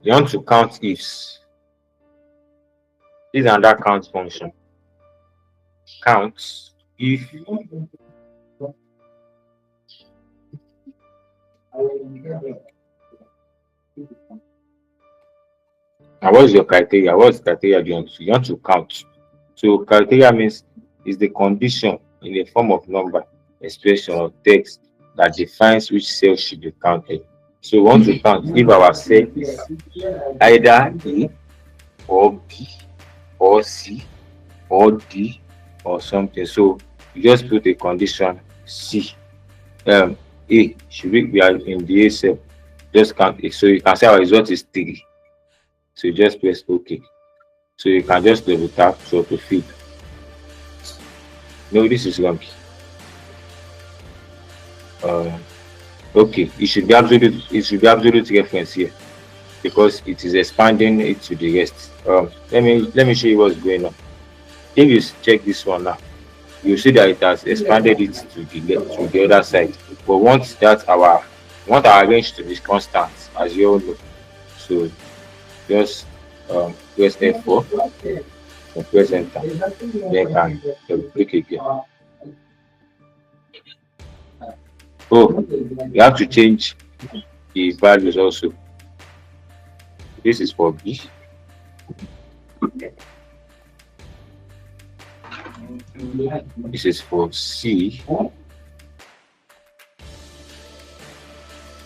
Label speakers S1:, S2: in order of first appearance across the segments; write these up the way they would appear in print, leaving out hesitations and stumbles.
S1: You want to count ifs. This is another count function. Count if and what's your criteria? What's criteria do you want to? You want to count. So criteria means is the condition in the form of number, expression, or text that defines which cell should be counted. So we want to count if our cell is either A or B or C or D or something. So you just put a condition C. A should we are in the A cell. Just count it. So you can say our result is 3. So you just press OK. So you can just double tap to feed. No, this is wrong. Okay, it should be absolute. It should be absolute reference here because it is expanding it to the rest. Let me show you what's going on. If you check this one now, you see that it has expanded it to the other side. But once that want our range to be constant, as you all know. So just press F4 and press enter. Then can click again. Oh, you have to change the values also. This is for B. This is for C.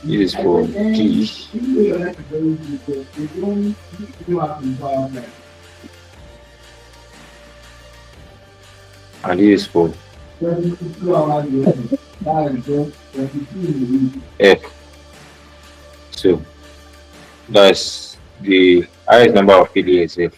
S1: This is for D. And this is for F. So that's the highest number of PDS F.